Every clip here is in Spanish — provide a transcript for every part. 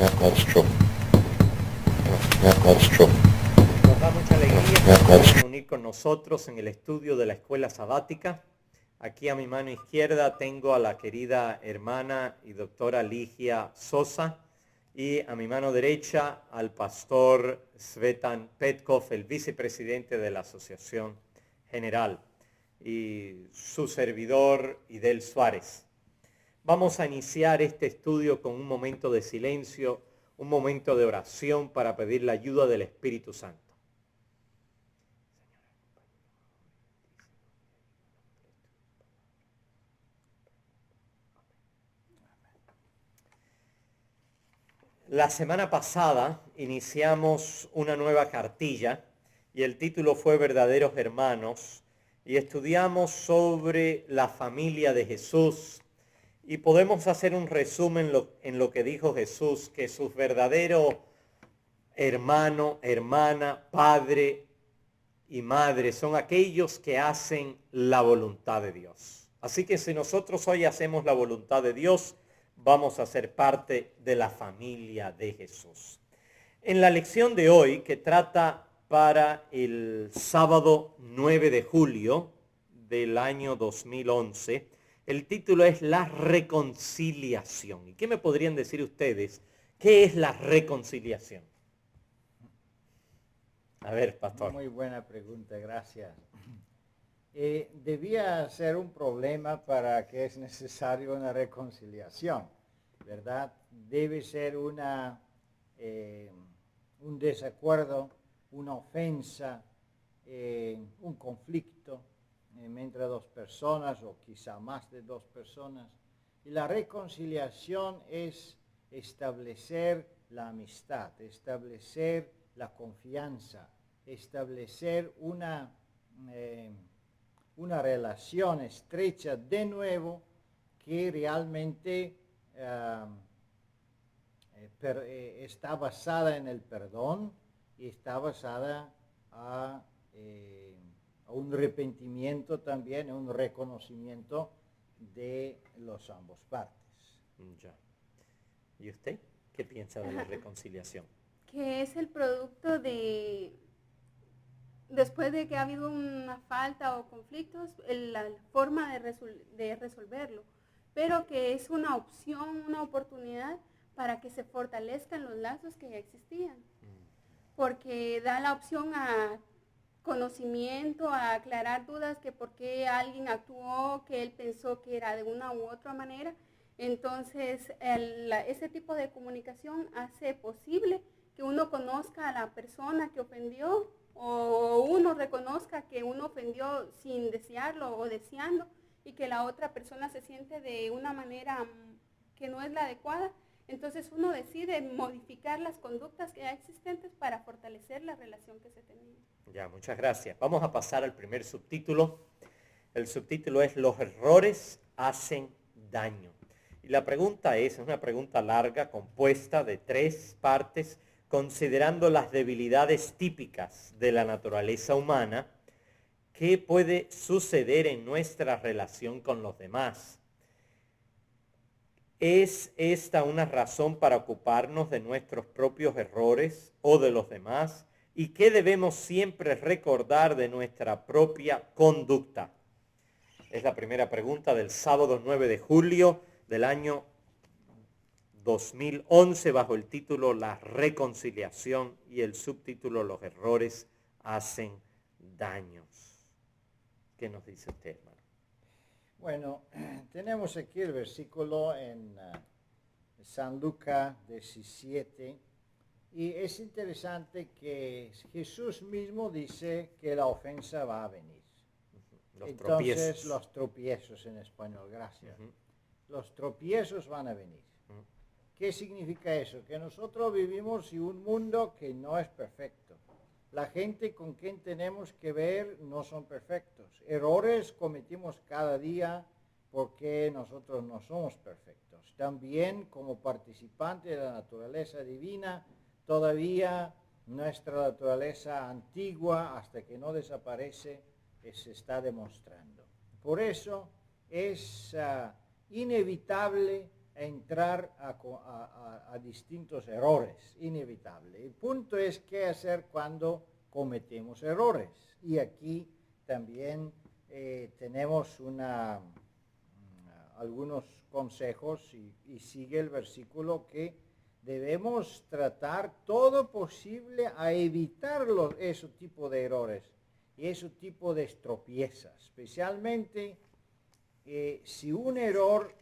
That's true. That's true. Nos da mucha alegría reunir con nosotros en el estudio de la escuela sabática. Aquí a mi mano izquierda tengo a la querida hermana y doctora Ligia Sosa y a mi mano derecha al pastor Svetan Petkov, el vicepresidente de la Asociación General, y su servidor Idel Suárez. Vamos a iniciar este estudio con un momento de silencio, un momento de oración para pedir la ayuda del Espíritu Santo. La semana pasada iniciamos una nueva cartilla y el título fue Verdaderos Hermanos y estudiamos sobre la familia de Jesús y podemos hacer un resumen en lo que dijo Jesús, que sus verdaderos hermano, hermana, padre y madre son aquellos que hacen la voluntad de Dios. Así que si nosotros hoy hacemos la voluntad de Dios, vamos a ser parte de la familia de Jesús. En la lección de hoy, que trata para el sábado 9 de julio del año 2011, el título es La reconciliación. ¿Y qué me podrían decir ustedes? ¿Qué es la reconciliación? A ver, pastor. Muy buena pregunta, gracias. Debía ser un problema para que es necesario una reconciliación, ¿verdad? Debe ser un desacuerdo, una ofensa, un conflicto entre dos personas o quizá más de dos personas. Y la reconciliación es establecer la amistad, establecer la confianza, establecer una relación estrecha de nuevo que realmente está basada en el perdón y está basada a un arrepentimiento también, a un reconocimiento de los ambos partes. Ya. ¿Y usted qué piensa de la reconciliación? Que es el producto de, después de que ha habido una falta o conflictos, la forma de resolverlo, pero que es una opción, una oportunidad para que se fortalezcan los lazos que ya existían, porque da la opción a conocimiento, a aclarar dudas, que por qué alguien actuó, que él pensó que era de una u otra manera. Entonces, ese tipo de comunicación hace posible que uno conozca a la persona que ofendió o uno reconozca que uno ofendió sin desearlo o deseando y que la otra persona se siente de una manera que no es la adecuada. Entonces uno decide modificar las conductas que ya existentes para fortalecer la relación que se tenía. Ya, muchas gracias. Vamos a pasar al primer subtítulo. El subtítulo es Los errores hacen daño. Y la pregunta es una pregunta larga, compuesta de 3 partes, considerando las debilidades típicas de la naturaleza humana. ¿Qué puede suceder en nuestra relación con los demás? ¿Es esta una razón para ocuparnos de nuestros propios errores o de los demás? ¿Y qué debemos siempre recordar de nuestra propia conducta? Es la primera pregunta del sábado 9 de julio del año 2011 bajo el título La reconciliación y el subtítulo Los errores hacen daños. ¿Qué nos dice usted, hermano? Bueno, tenemos aquí el versículo en San Lucas 17 y es interesante que Jesús mismo dice que la ofensa va a venir. Entonces, los tropiezos en español, gracias. Los tropiezos van a venir. ¿Qué significa eso? Que nosotros vivimos en un mundo que no es perfecto. La gente con quien tenemos que ver no son perfectos. Errores cometimos cada día porque nosotros no somos perfectos. También como participante de la naturaleza divina, todavía nuestra naturaleza antigua, hasta que no desaparece, se está demostrando. Por eso es inevitable entrar a distintos errores, inevitable. El punto es qué hacer cuando cometemos errores. Y aquí también tenemos algunos consejos y sigue el versículo que debemos tratar todo posible a evitar ese tipo de errores y ese tipo de tropiezas, especialmente si un error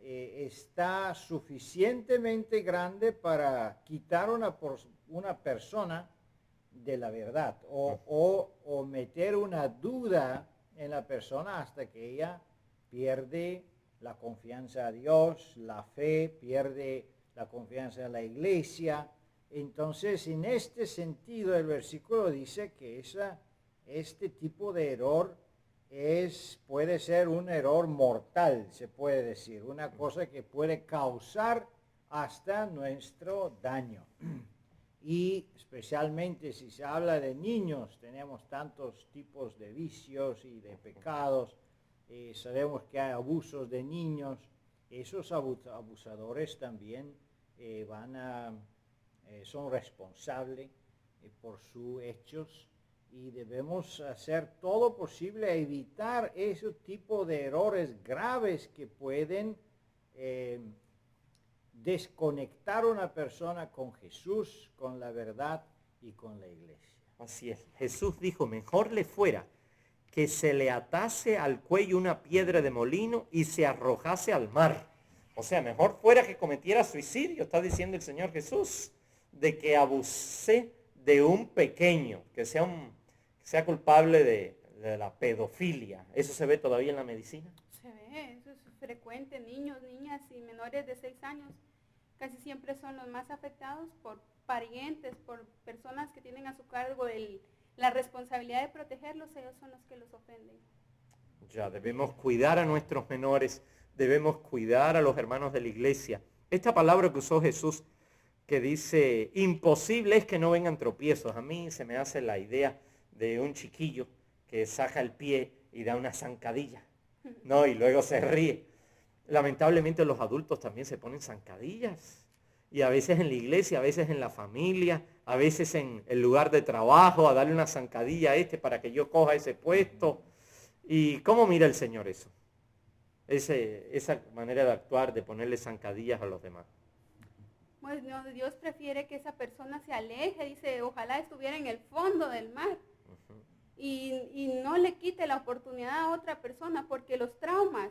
está suficientemente grande para quitar una persona de la verdad o meter una duda en la persona hasta que ella pierde la confianza a Dios, la fe, pierde la confianza en la iglesia. Entonces, en este sentido, el versículo dice que este tipo de error puede ser un error mortal, se puede decir, una cosa que puede causar hasta nuestro daño. Y especialmente si se habla de niños, tenemos tantos tipos de vicios y de pecados. Sabemos que hay abusos de niños. Esos abusadores también son responsables por sus hechos y debemos hacer todo posible a evitar ese tipo de errores graves que pueden desconectar a una persona con Jesús, con la verdad y con la iglesia. Así es. Jesús dijo, mejor le fuera que se le atase al cuello una piedra de molino y se arrojase al mar. O sea, mejor fuera que cometiera suicidio, está diciendo el Señor Jesús, de que abuse de un pequeño, que sea culpable de la pedofilia. ¿Eso se ve todavía en la medicina? Se ve, eso es frecuente. Niños, niñas y menores de 6 años casi siempre son los más afectados por parientes, por personas que tienen a su cargo la responsabilidad de protegerlos. Ellos son los que los ofenden. Ya, debemos cuidar a nuestros menores, debemos cuidar a los hermanos de la iglesia. Esta palabra que usó Jesús, que dice, imposible es que no vengan tropiezos. A mí se me hace la idea de un chiquillo que saca el pie y da una zancadilla, ¿no? Y luego se ríe. Lamentablemente los adultos también se ponen zancadillas. Y a veces en la iglesia, a veces en la familia, a veces en el lugar de trabajo, a darle una zancadilla a para que yo coja ese puesto. ¿Y cómo mira el Señor eso? Esa manera de actuar, de ponerle zancadillas a los demás. Pues no, Dios prefiere que esa persona se aleje, dice, ojalá estuviera en el fondo del mar. Y no le quite la oportunidad a otra persona, porque los traumas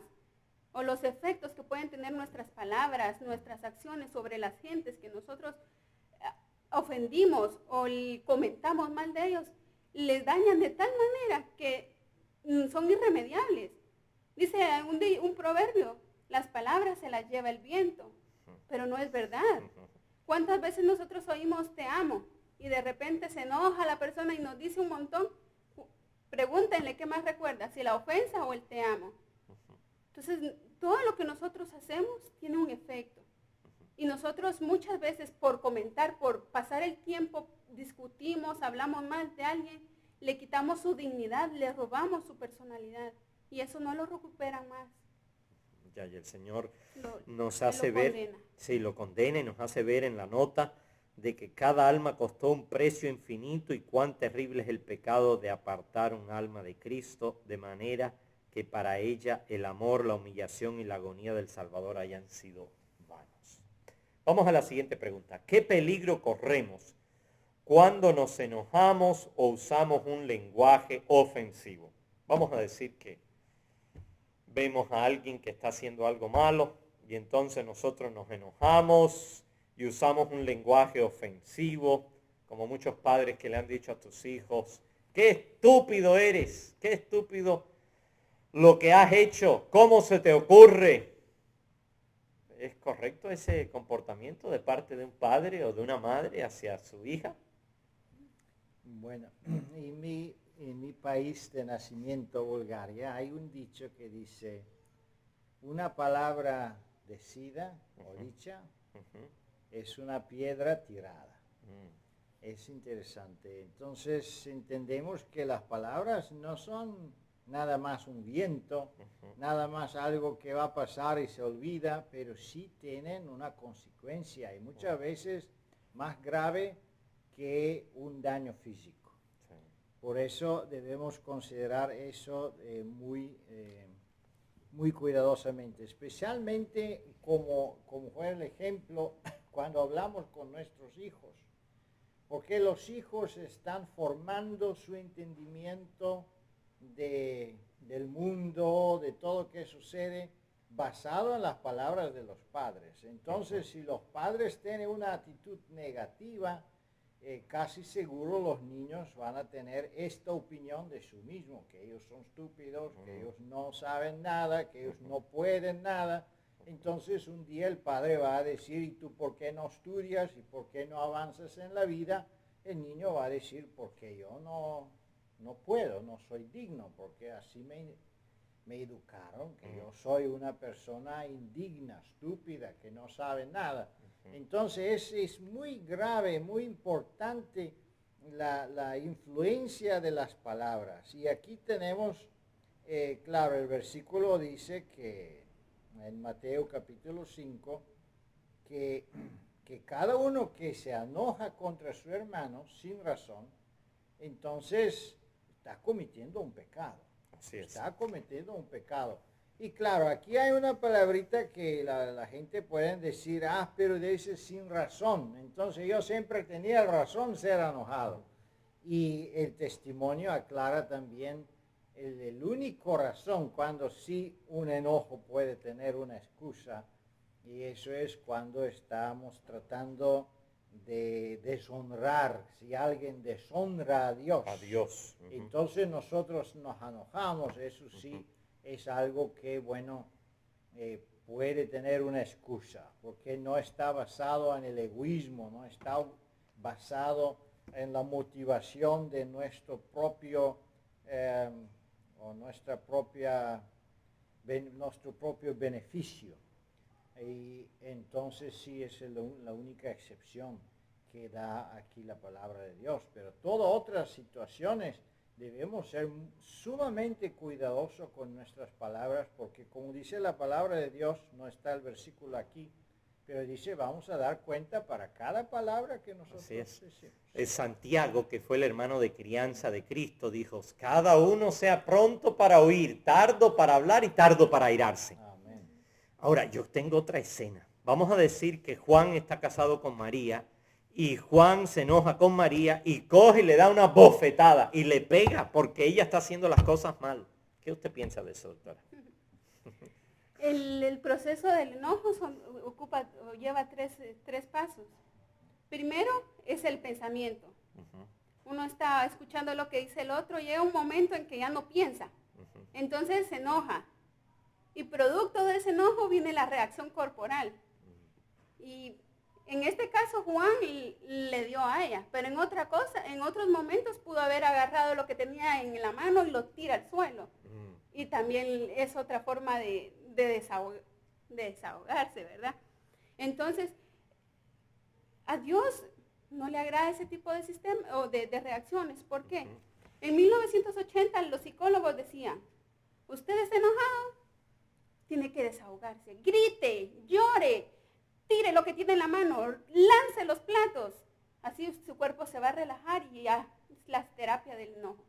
o los efectos que pueden tener nuestras palabras, nuestras acciones sobre las gentes que nosotros ofendimos o comentamos mal de ellos, les dañan de tal manera que son irremediables. Dice un proverbio, las palabras se las lleva el viento, pero no es verdad. ¿Cuántas veces nosotros oímos te amo y de repente se enoja la persona y nos dice un montón? Pregúntenle qué más recuerda, si la ofensa o el te amo. Entonces, todo lo que nosotros hacemos tiene un efecto. Y nosotros muchas veces por comentar, por pasar el tiempo, discutimos, hablamos mal de alguien, le quitamos su dignidad, le robamos su personalidad. Y eso no lo recuperan más. Ya, y el Señor nos hace ver, sí, lo condena y nos hace ver en la nota de que cada alma costó un precio infinito y cuán terrible es el pecado de apartar un alma de Cristo, de manera que para ella el amor, la humillación y la agonía del Salvador hayan sido vanos. Vamos a la siguiente pregunta. ¿Qué peligro corremos cuando nos enojamos o usamos un lenguaje ofensivo? Vamos a decir que vemos a alguien que está haciendo algo malo y entonces nosotros nos enojamos y usamos un lenguaje ofensivo, como muchos padres que le han dicho a tus hijos, ¡qué estúpido eres! ¡Qué estúpido lo que has hecho! ¿Cómo se te ocurre? ¿Es correcto ese comportamiento de parte de un padre o de una madre hacia su hija? Bueno, en mi país de nacimiento, Bulgaria, hay un dicho que dice, una palabra decida o dicha es una piedra tirada. Es interesante. Entonces entendemos que las palabras no son nada más un viento, nada más algo que va a pasar y se olvida, pero sí tienen una consecuencia y muchas veces más grave que un daño físico. Sí. Por eso debemos considerar eso muy cuidadosamente, especialmente como fue el ejemplo cuando hablamos con nuestros hijos, porque los hijos están formando su entendimiento del mundo, de todo lo que sucede, basado en las palabras de los padres. Entonces, si los padres tienen una actitud negativa, casi seguro los niños van a tener esta opinión de sí mismos, que ellos son estúpidos, que ellos no saben nada, que ellos no pueden nada. Entonces un día el padre va a decir, ¿y tú por qué no estudias y por qué no avanzas en la vida? El niño va a decir, porque yo no puedo, no soy digno, porque así me educaron, que yo soy una persona indigna, estúpida, que no sabe nada. Entonces es muy grave, muy importante la influencia de las palabras. Y aquí tenemos, claro, el versículo dice que en Mateo capítulo 5, que cada uno que se enoja contra su hermano sin razón, entonces está cometiendo un pecado. Así es. Está cometiendo un pecado. Y claro, aquí hay una palabrita que la gente puede decir, pero dice sin razón. Entonces yo siempre tenía razón ser enojado. Y el testimonio aclara también el único razón cuando sí un enojo puede tener una excusa. Y eso es cuando estamos tratando de deshonrar, si alguien deshonra a Dios. A Dios. Entonces nosotros nos enojamos, eso sí. Es algo que, bueno, puede tener una excusa, porque no está basado en el egoísmo, no está basado en la motivación de nuestro propio nuestro propio beneficio. Y entonces sí es la única excepción que da aquí la palabra de Dios, pero todas otras situaciones debemos ser sumamente cuidadosos con nuestras palabras, porque como dice la palabra de Dios, no está el versículo aquí, pero dice, vamos a dar cuenta para cada palabra que nosotros decimos. Santiago, que fue el hermano de crianza de Cristo, dijo, cada uno sea pronto para oír, tardo para hablar y tardo para airarse. Amén. Ahora, yo tengo otra escena. Vamos a decir que Juan está casado con María, y Juan se enoja con María y coge y le da una bofetada y le pega porque ella está haciendo las cosas mal. ¿Qué usted piensa de eso, doctora? El proceso del enojo lleva tres pasos. Primero es el pensamiento. Uno está escuchando lo que dice el otro y llega un momento en que ya no piensa. Entonces se enoja. Y producto de ese enojo viene la reacción corporal. Y en este caso Juan le dio a ella, pero en otros momentos pudo haber agarrado lo que tenía en la mano y lo tira al suelo. Y también es otra forma de desahogarse, ¿verdad? Entonces, a Dios no le agrada ese tipo de sistema o de reacciones. ¿Por qué? En 1980 los psicólogos decían, usted está enojado, tiene que desahogarse, grite, llore, tire lo que tiene en la mano, lance los platos. Así su cuerpo se va a relajar y ya es la terapia del enojo.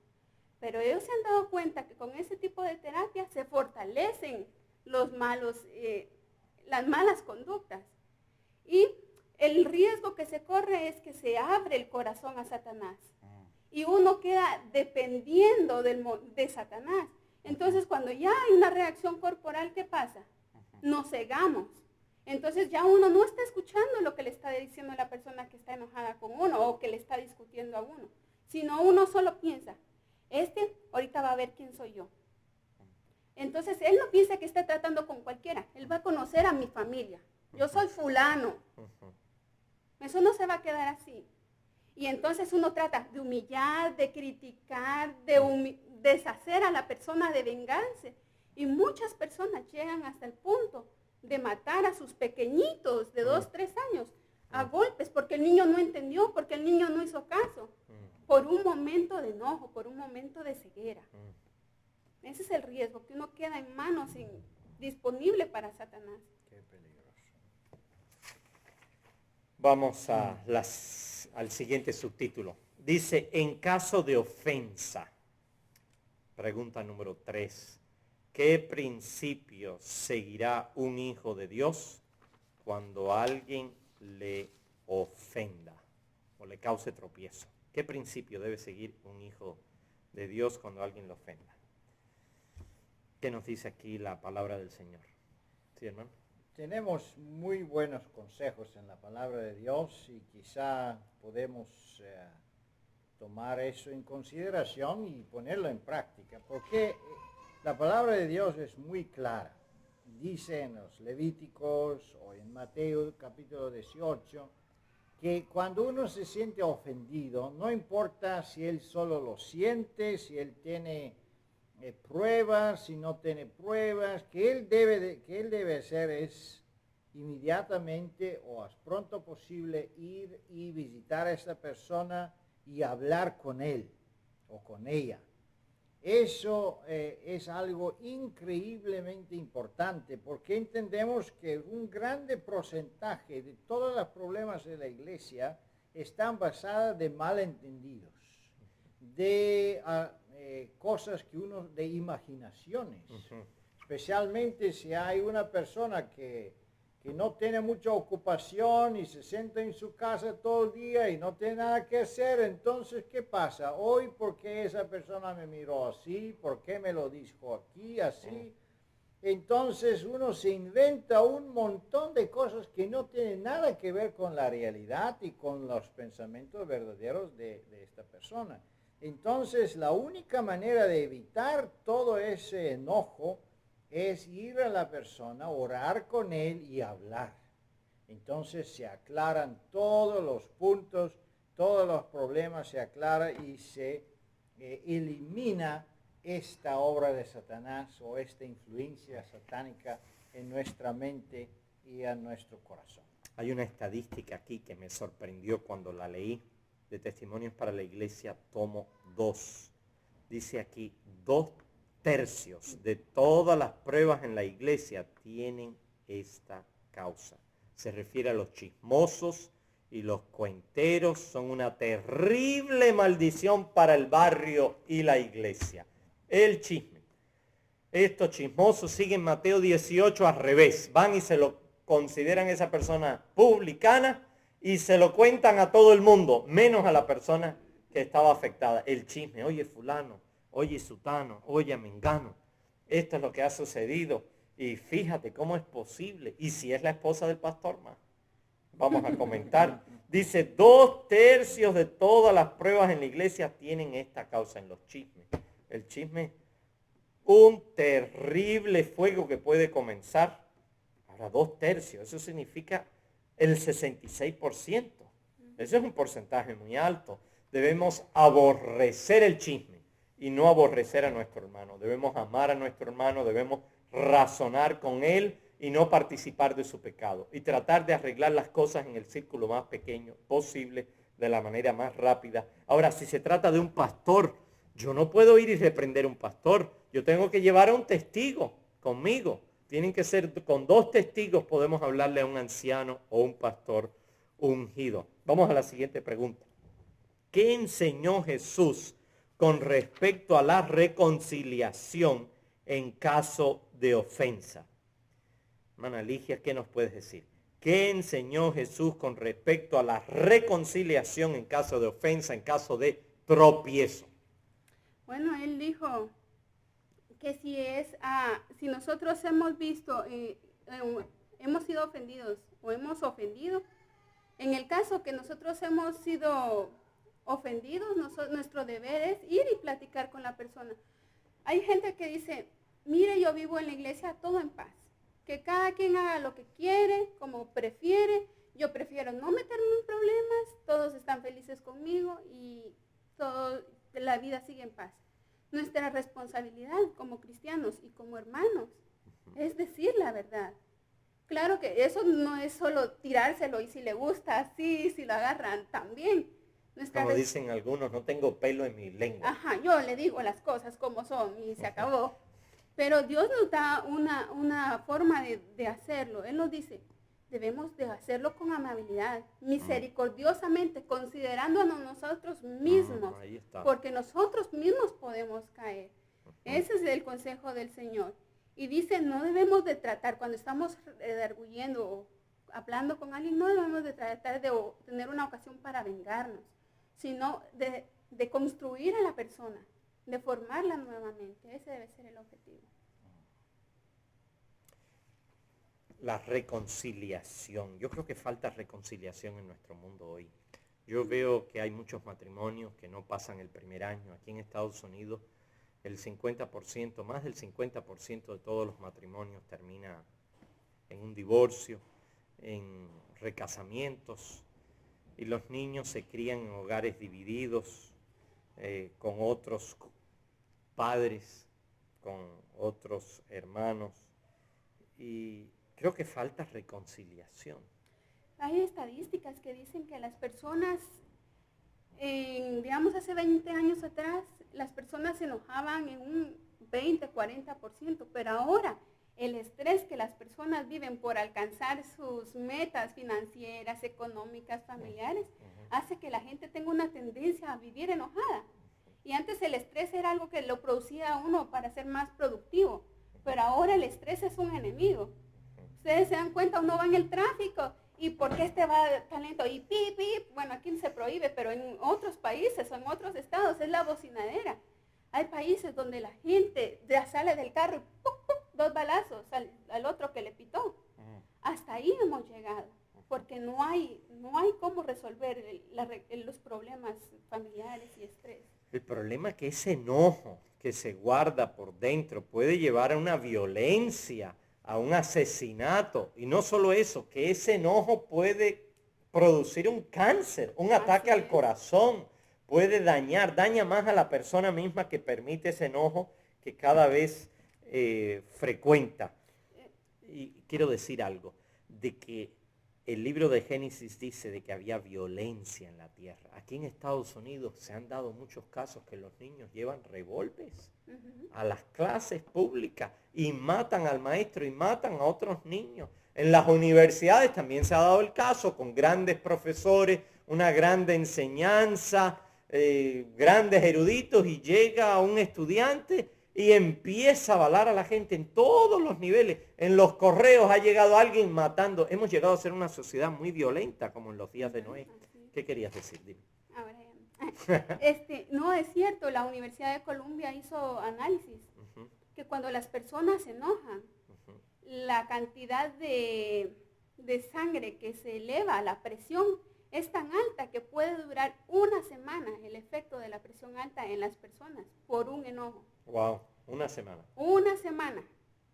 Pero ellos se han dado cuenta que con ese tipo de terapia se fortalecen las malas conductas. Y el riesgo que se corre es que se abre el corazón a Satanás. Y uno queda dependiendo de Satanás. Entonces cuando ya hay una reacción corporal, ¿qué pasa? Nos cegamos. Entonces ya uno no está escuchando lo que le está diciendo la persona que está enojada con uno o que le está discutiendo a uno, sino uno solo piensa, ahorita va a ver quién soy yo. Entonces él no piensa que está tratando con cualquiera, él va a conocer a mi familia, yo soy fulano. Eso no se va a quedar así. Y entonces uno trata de humillar, de criticar, de deshacer a la persona, de vengarse. Y muchas personas llegan hasta el punto de matar a sus pequeñitos de 2, 3 años a golpes porque el niño no entendió, porque el niño no hizo caso, por un momento de enojo, por un momento de ceguera. Ese es el riesgo, que uno queda en manos disponible para Satanás. Qué peligroso. Vamos al siguiente subtítulo. Dice, en caso de ofensa, pregunta número 3, ¿qué principio seguirá un hijo de Dios cuando alguien le ofenda o le cause tropiezo? ¿Qué principio debe seguir un hijo de Dios cuando alguien le ofenda? ¿Qué nos dice aquí la palabra del Señor? ¿Sí, hermano? Tenemos muy buenos consejos en la palabra de Dios y quizá podemos tomar eso en consideración y ponerlo en práctica, porque la palabra de Dios es muy clara. Dice en los Levíticos o en Mateo capítulo 18 que cuando uno se siente ofendido, no importa si él solo lo siente, si él tiene pruebas, si no tiene pruebas, que él debe hacer es inmediatamente o as pronto posible ir y visitar a esta persona y hablar con él o con ella. Eso es algo increíblemente importante porque entendemos que un grande porcentaje de todos los problemas de la iglesia están basados de malentendidos, de cosas de imaginaciones. Especialmente si hay una persona que no tiene mucha ocupación y se sienta en su casa todo el día y no tiene nada que hacer, entonces, ¿qué pasa? Hoy, ¿por qué esa persona me miró así? ¿Por qué me lo dijo aquí así? Entonces uno se inventa un montón de cosas que no tienen nada que ver con la realidad y con los pensamientos verdaderos de esta persona. Entonces, la única manera de evitar todo ese enojo es ir a la persona, orar con él y hablar. Entonces se aclaran todos los puntos, todos los problemas se aclaran y se elimina esta obra de Satanás o esta influencia satánica en nuestra mente y en nuestro corazón. Hay una estadística aquí que me sorprendió cuando la leí, de Testimonios para la Iglesia, tomo 2. Dice aquí, 2/3 de todas las pruebas en la iglesia tienen esta causa. Se refiere a los chismosos y los cuenteros, son una terrible maldición para el barrio y la iglesia. El chisme. Estos chismosos siguen Mateo 18 al revés. Van y se lo consideran esa persona publicana y se lo cuentan a todo el mundo, menos a la persona que estaba afectada. El chisme, oye fulano, oye sutano, oye mengano, esto es lo que ha sucedido y fíjate cómo es posible. Y si es la esposa del pastor, más vamos a comentar. Dice, 2/3 de todas las pruebas en la iglesia tienen esta causa, en los chismes. El chisme, un terrible fuego que puede comenzar. Ahora, 2/3, eso significa el 66%. Eso es un porcentaje muy alto. Debemos aborrecer el chisme y no aborrecer a nuestro hermano. Debemos amar a nuestro hermano, debemos razonar con él y no participar de su pecado. Y tratar de arreglar las cosas en el círculo más pequeño posible, de la manera más rápida. Ahora, si se trata de un pastor, yo no puedo ir y reprender a un pastor. Yo tengo que llevar a un testigo conmigo. Tienen que ser con 2 testigos, podemos hablarle a un anciano o un pastor ungido. Vamos a la siguiente pregunta. ¿Qué enseñó Jesús con respecto a la reconciliación en caso de ofensa? Hermana Ligia, ¿qué nos puedes decir? ¿Qué enseñó Jesús con respecto a la reconciliación en caso de ofensa, en caso de tropiezo? Bueno, él dijo que si nosotros hemos visto, hemos sido ofendidos o hemos ofendido, en el caso que nosotros hemos sido ofendidos, nuestro deber es ir y platicar con la persona. Hay gente que dice, mire, yo vivo en la iglesia todo en paz, que cada quien haga lo que quiere, como prefiere, yo prefiero no meterme en problemas, todos están felices conmigo y la vida sigue en paz. Nuestra responsabilidad como cristianos y como hermanos es decir la verdad. Claro que eso no es solo tirárselo y si le gusta, sí, si lo agarran, también. Nuestra Como dicen algunos, no tengo pelo en mi lengua. Ajá, yo le digo las cosas como son y se acabó. Pero Dios nos da una forma de hacerlo. Él nos dice, debemos de hacerlo con amabilidad, misericordiosamente, considerándonos nosotros mismos, Ahí está. porque nosotros mismos podemos caer. Ese es el consejo del Señor. Y dice, no debemos de tratar, cuando estamos arguyendo o hablando con alguien, no debemos de tratar de tener una ocasión para vengarnos, sino de construir a la persona, de formarla nuevamente. Ese debe ser el objetivo. La reconciliación. Yo creo que falta reconciliación en nuestro mundo hoy. Yo veo que hay muchos matrimonios que no pasan el primer año. Aquí en Estados Unidos el 50%, más del 50% de todos los matrimonios termina en un divorcio, en recasamientos, y los niños se crían en hogares divididos, con otros padres, con otros hermanos, y creo que falta reconciliación. Hay estadísticas que dicen que las personas, digamos hace 20 años atrás, las personas se enojaban en un 20, 40%, pero ahora el estrés que las personas viven por alcanzar sus metas financieras, económicas, familiares, hace que la gente tenga una tendencia a vivir enojada. Y antes el estrés era algo que lo producía uno para ser más productivo, pero ahora el estrés es un enemigo. Ustedes se dan cuenta, uno va en el tráfico y ¿por qué este va tan lento? Y pip, pip, bueno, aquí se prohíbe, pero en otros países o en otros estados es la bocinadera. Hay países donde la gente ya sale del carro y ¡puc, puc! 2 balazos al otro que le pitó. Hasta ahí hemos llegado, porque no hay cómo resolver los problemas familiares y estrés. El problema es que ese enojo que se guarda por dentro puede llevar a una violencia, a un asesinato. Y no solo eso, que ese enojo puede producir un cáncer, un ataque al corazón. Puede daña más a la persona misma que permite ese enojo que cada vez frecuenta. Y quiero decir algo, de que el libro de Génesis dice de que había violencia en la tierra. Aquí en Estados Unidos se han dado muchos casos que los niños llevan revólveres a las clases públicas y matan al maestro y matan a otros niños. En las universidades también se ha dado el caso con grandes profesores, una grande enseñanza, grandes eruditos, y llega un estudiante y empieza a balar a la gente en todos los niveles. En los correos ha llegado alguien matando. Hemos llegado a ser una sociedad muy violenta como en los días de Noé. ¿Qué querías decir? Dime. No, es cierto, la Universidad de Columbia hizo análisis, que cuando las personas se enojan, la cantidad de sangre que se eleva, la presión, es tan alta que puede durar una semana el efecto de la presión alta en las personas por un enojo. Wow, una semana. Una semana.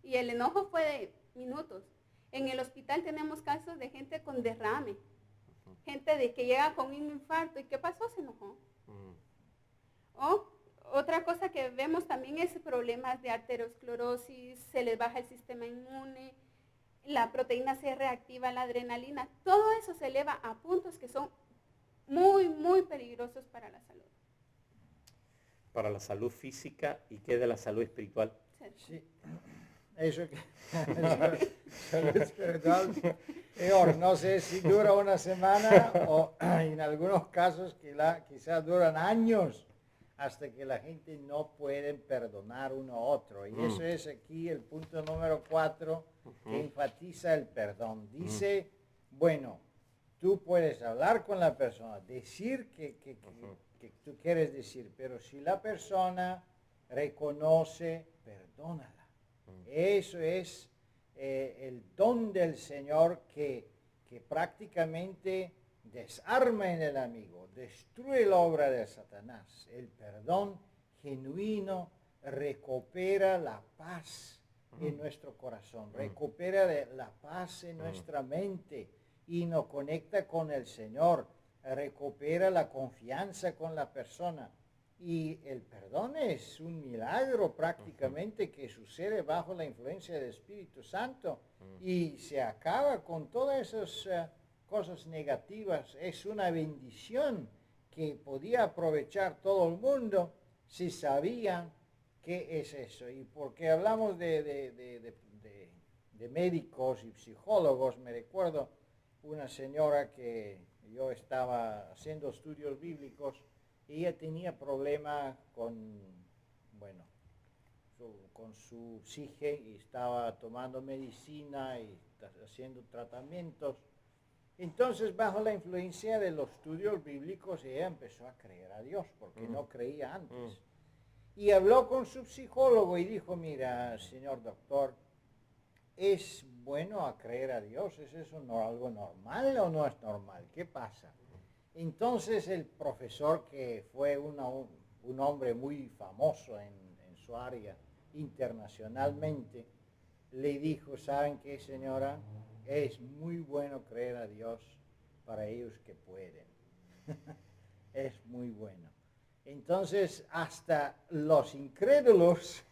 Y el enojo fue de minutos. En el hospital tenemos casos de gente con derrame, gente de que llega con un infarto. ¿Y qué pasó? Se enojó. Otra cosa que vemos también es problemas de arteriosclerosis, se les baja el sistema inmune, la proteína C reactiva, la adrenalina, todo eso se eleva a puntos que son muy, muy peligrosos para la salud. Para la salud física, ¿y qué de la salud espiritual? Sí, eso que salud espiritual, peor, no sé si dura una semana o en algunos casos quizás duran años hasta que la gente no puede perdonar uno a otro. Y eso es aquí el punto número 4 que enfatiza el perdón. Dice, bueno, tú puedes hablar con la persona, decir que tú quieres decir, pero si la persona reconoce, perdónala. Eso es el don del Señor que prácticamente desarma en el amigo, destruye la obra de Satanás. El perdón genuino recupera la paz en nuestro corazón, recupera la paz en nuestra mente y nos conecta con el Señor, recupera la confianza con la persona. Y el perdón es un milagro prácticamente que sucede bajo la influencia del Espíritu Santo y se acaba con todas esas cosas negativas. Es una bendición que podía aprovechar todo el mundo si sabían qué es eso. Y porque hablamos de médicos y psicólogos, me recuerdo una señora que yo estaba haciendo estudios bíblicos y ella tenía problemas con su psique y estaba tomando medicina y haciendo tratamientos. Entonces, bajo la influencia de los estudios bíblicos, ella empezó a creer a Dios porque no creía antes. Y habló con su psicólogo y dijo, mira, señor doctor, ¿es bueno a creer a Dios? ¿Es eso algo normal o no es normal? ¿Qué pasa? Entonces el profesor, que fue un hombre muy famoso en su área internacionalmente, le dijo, ¿saben qué, señora? Es muy bueno creer a Dios para ellos que pueden. Es muy bueno. Entonces, hasta los incrédulos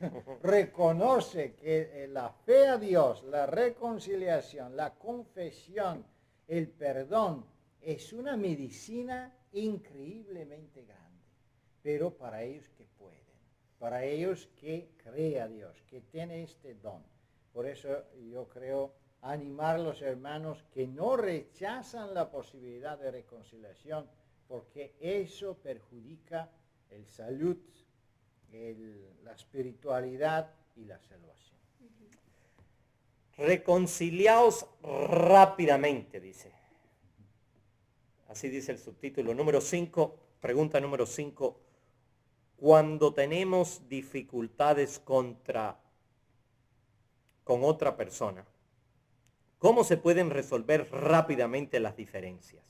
reconocen que la fe a Dios, la reconciliación, la confesión, el perdón, es una medicina increíblemente grande, pero para ellos que pueden, para ellos que creen a Dios, que tienen este don. Por eso yo creo animar a los hermanos que no rechazan la posibilidad de reconciliación, porque eso perjudica el salud, la espiritualidad y la salvación. Reconciliaos rápidamente, dice. Así dice el subtítulo. Número 5, pregunta número 5. Cuando tenemos dificultades con otra persona, ¿cómo se pueden resolver rápidamente las diferencias?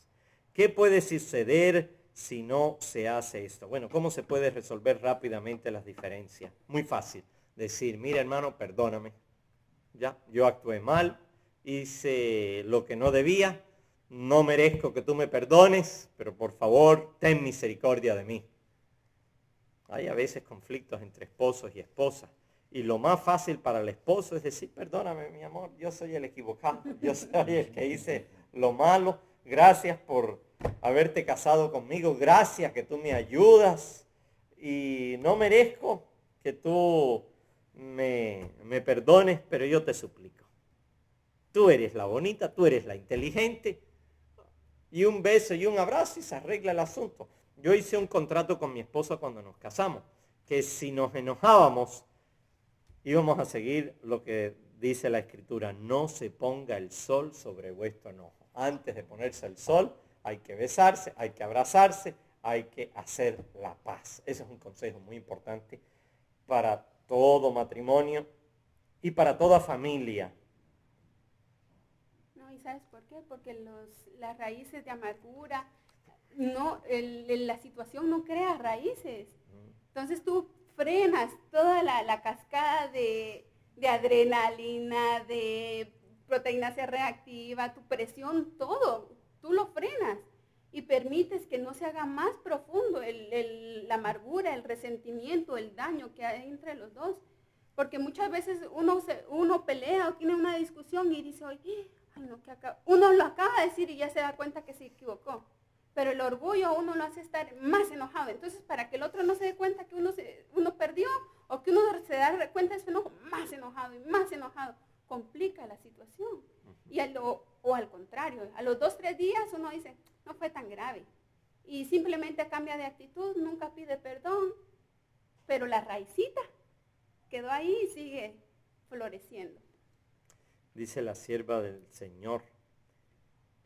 ¿Qué puede suceder si no se hace esto? Bueno, ¿cómo se puede resolver rápidamente las diferencias? Muy fácil. Decir, mira hermano, perdóname. Ya, yo actué mal, hice lo que no debía, no merezco que tú me perdones, pero por favor, ten misericordia de mí. Hay a veces conflictos entre esposos y esposas. Y lo más fácil para el esposo es decir, perdóname mi amor, yo soy el equivocado, yo soy el que hice lo malo, gracias por haberte casado conmigo, gracias que tú me ayudas y no merezco que tú me perdones, pero yo te suplico. Tú eres la bonita, tú eres la inteligente, y un beso y un abrazo y se arregla el asunto. Yo hice un contrato con mi esposa cuando nos casamos, que si nos enojábamos, íbamos a seguir lo que dice la Escritura, no se ponga el sol sobre vuestro enojo. Antes de ponerse el sol, hay que besarse, hay que abrazarse, hay que hacer la paz. Ese es un consejo muy importante para todo matrimonio y para toda familia. No, ¿y sabes por qué? Porque las raíces de amargura, la situación no crea raíces. Entonces tú frenas toda la cascada de adrenalina, de proteína C reactiva, tu presión, todo, tú lo frenas y permites que no se haga más profundo la amargura, el resentimiento, el daño que hay entre los dos. Porque muchas veces uno pelea o tiene una discusión y dice, uno lo acaba de decir y ya se da cuenta que se equivocó. Pero el orgullo uno lo hace estar más enojado. Entonces, para que el otro no se dé cuenta que uno perdió o que uno se da cuenta de su enojo, más enojado, complica la situación. Y o al contrario, a los 2-3 días uno dice, no fue tan grave. Y simplemente cambia de actitud, nunca pide perdón, pero la raicita quedó ahí y sigue floreciendo. Dice la sierva del Señor,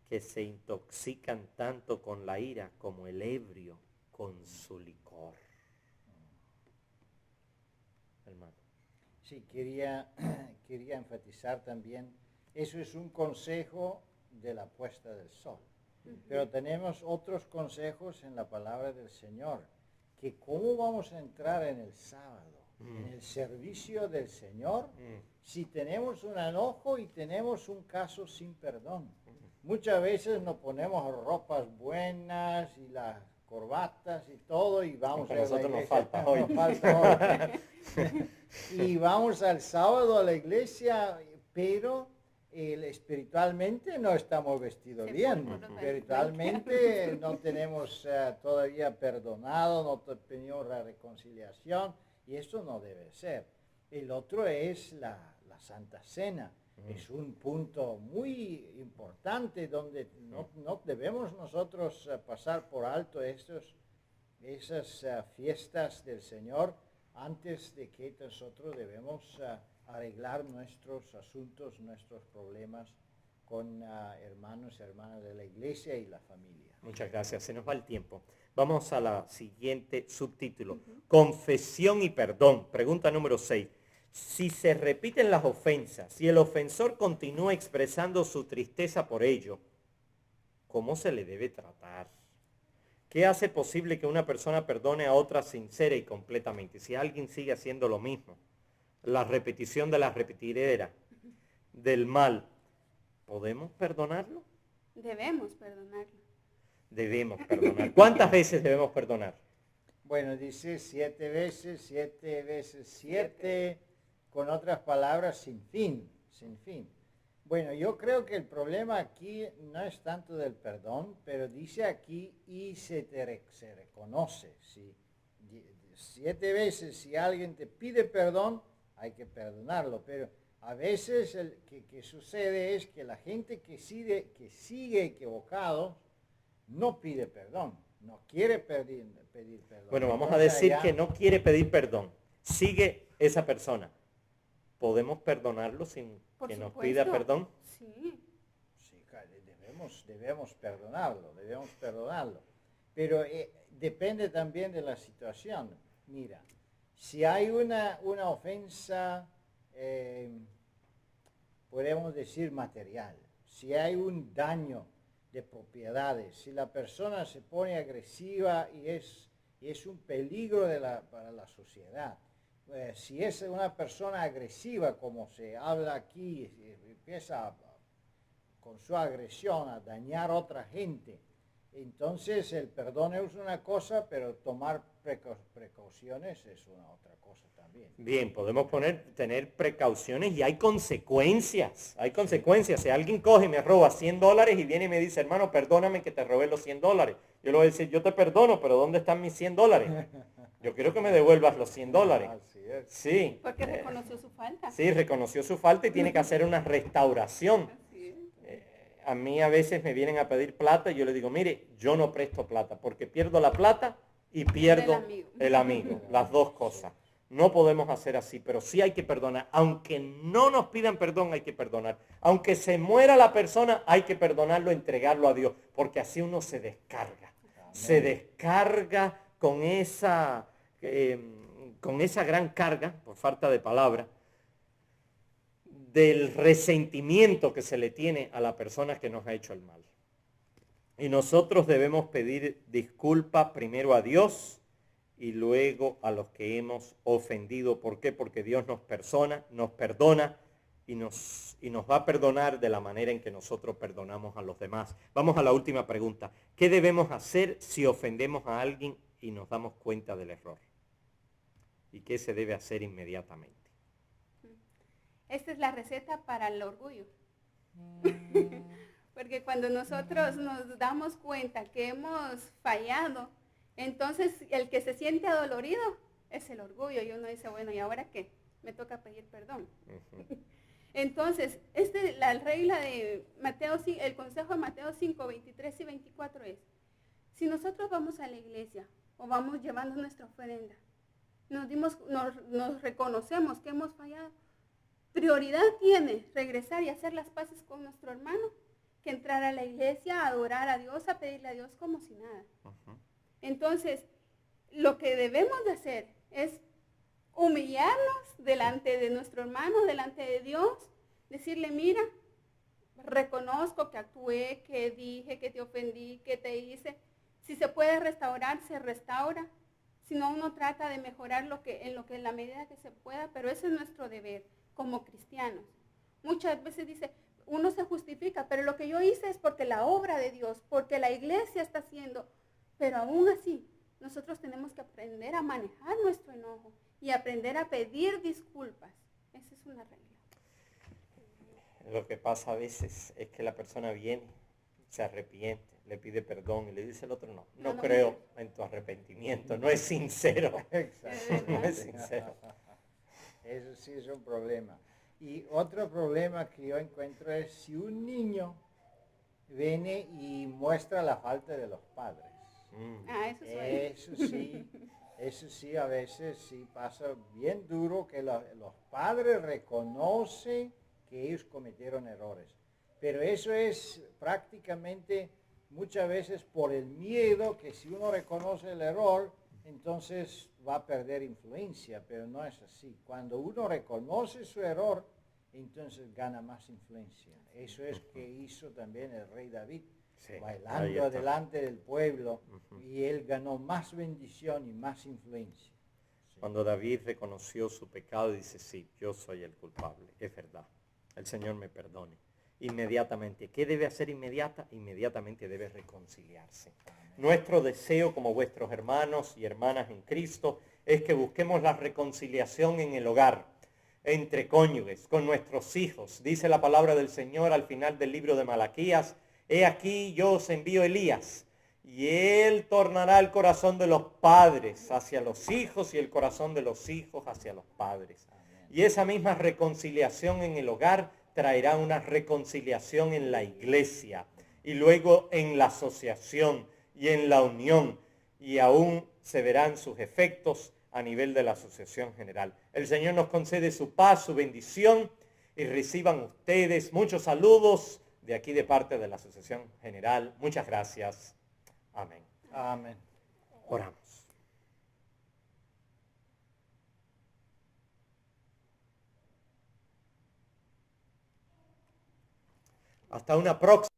que se intoxican tanto con la ira como el ebrio con su licor. Hermano. Sí, quería enfatizar también, eso es un consejo de la puesta del sol. Pero tenemos otros consejos en la palabra del Señor, que cómo vamos a entrar en el sábado, en el servicio del Señor, si tenemos un enojo y tenemos un caso sin perdón. Muchas veces nos ponemos ropas buenas y las corbatas y todo y vamos a la iglesia. Nos falta hoy. Y vamos al sábado a la iglesia, pero espiritualmente no estamos vestidos bien. Espiritualmente no tenemos todavía perdonado, no tenemos la reconciliación y eso no debe ser. El otro es la Santa Cena. Es un punto muy importante donde no debemos nosotros pasar por alto esas fiestas del Señor antes de que nosotros debemos arreglar nuestros asuntos, nuestros problemas con hermanos y hermanas de la iglesia y la familia. Muchas gracias, se nos va el tiempo. Vamos a la siguiente subtítulo. Confesión y perdón. Pregunta número 6. Si se repiten las ofensas, si el ofensor continúa expresando su tristeza por ello, ¿cómo se le debe tratar? ¿Qué hace posible que una persona perdone a otra sincera y completamente? Si alguien sigue haciendo lo mismo, la repetición de la repetidera del mal, ¿podemos perdonarlo? Debemos perdonarlo. Debemos perdonar. ¿Cuántas veces debemos perdonar? Bueno, dice 7 veces, 7 veces 7, con otras palabras, sin fin, sin fin. Bueno, yo creo que el problema aquí no es tanto del perdón, pero dice aquí y se reconoce. ¿Sí? 7 veces si alguien te pide perdón, hay que perdonarlo, pero a veces que sucede es que la gente que sigue equivocado no pide perdón, no quiere pedir perdón. Bueno, vamos a decir que no quiere pedir perdón. Sigue esa persona. ¿Podemos perdonarlo sin que nos pida perdón? Sí. Sí, debemos perdonarlo. Pero depende también de la situación. Mira, si hay una ofensa, podemos decir material, si hay un daño de propiedades, si la persona se pone agresiva y es un peligro para la sociedad, si es una persona agresiva, como se habla aquí, empieza con su agresión a dañar a otra gente, entonces el perdón es una cosa, pero tomar precauciones es una otra cosa también. Bien, podemos tener precauciones y hay consecuencias. Hay consecuencias. Si alguien coge y me roba $100 y viene y me dice, hermano, perdóname que te robé los $100. Yo le voy a decir, yo te perdono, pero ¿dónde están mis $100? Yo quiero que me devuelvas los $100. Así es. Sí. Porque reconoció su falta. Sí, reconoció su falta y tiene que hacer una restauración. A mí a veces me vienen a pedir plata y yo le digo, mire, yo no presto plata porque pierdo la plata y pierdo el amigo, las dos cosas. No podemos hacer así, pero sí hay que perdonar. Aunque no nos pidan perdón, hay que perdonar. Aunque se muera la persona, hay que perdonarlo, entregarlo a Dios, porque así uno se descarga. Amén. Se descarga con esa gran carga, por falta de palabra, del resentimiento que se le tiene a la persona que nos ha hecho el mal. Y nosotros debemos pedir disculpa primero a Dios y luego a los que hemos ofendido. ¿Por qué? Porque Dios nos perdona y nos va a perdonar de la manera en que nosotros perdonamos a los demás. Vamos a la última pregunta. ¿Qué debemos hacer si ofendemos a alguien y nos damos cuenta del error? ¿Y qué se debe hacer inmediatamente? Esta es la receta para el orgullo. Porque cuando nosotros nos damos cuenta que hemos fallado, entonces el que se siente adolorido es el orgullo. Y uno dice, bueno, ¿y ahora qué? Me toca pedir perdón. Entonces, la regla de Mateo, el consejo de Mateo 5, 23 y 24 es, si nosotros vamos a la iglesia o vamos llevando nuestra ofrenda, nos reconocemos que hemos fallado, prioridad tiene regresar y hacer las paces con nuestro hermano que entrar a la iglesia, a adorar a Dios, a pedirle a Dios como si nada. Entonces, lo que debemos de hacer es humillarnos delante de nuestro hermano, delante de Dios, decirle, mira, reconozco que actué, que dije, que te ofendí, que te hice. Si se puede restaurar, se restaura. Si no, uno trata de mejorar en la medida que se pueda, pero ese es nuestro deber como cristianos. Muchas veces dice, uno se justifica, pero lo que yo hice es porque la obra de Dios, porque la iglesia está haciendo, pero aún así, nosotros tenemos que aprender a manejar nuestro enojo y aprender a pedir disculpas. Esa es una regla. Lo que pasa a veces es que la persona viene, se arrepiente, le pide perdón y le dice el otro, no creo en tu arrepentimiento, no es sincero. No es sincero. Eso sí es un problema. Y otro problema que yo encuentro es si un niño viene y muestra la falta de los padres. Eso sí, a veces sí pasa bien duro que los padres reconocen que ellos cometieron errores. Pero eso es prácticamente muchas veces por el miedo que si uno reconoce el error, entonces va a perder influencia, pero no es así. Cuando uno reconoce su error, entonces gana más influencia. Eso es que hizo también el rey David, Sí, bailando delante del pueblo, y él ganó más bendición y más influencia. Sí. Cuando David reconoció su pecado, dice, sí, yo soy el culpable, es verdad, el Señor me perdone. Inmediatamente, ¿qué debe hacer inmediatamente debe reconciliarse? Nuestro deseo como vuestros hermanos y hermanas en Cristo es que busquemos la reconciliación en el hogar, entre cónyuges, con nuestros hijos. Dice la palabra del Señor al final del libro de Malaquías, he aquí yo os envío Elías, y él tornará el corazón de los padres hacia los hijos y el corazón de los hijos hacia los padres. Y esa misma reconciliación en el hogar traerá una reconciliación en la iglesia y luego en la asociación y en la unión, y aún se verán sus efectos a nivel de la asociación general. El Señor nos concede su paz, su bendición, y reciban ustedes muchos saludos de aquí de parte de la asociación general. Muchas gracias. Amén. Amén. Oramos. Hasta una próxima.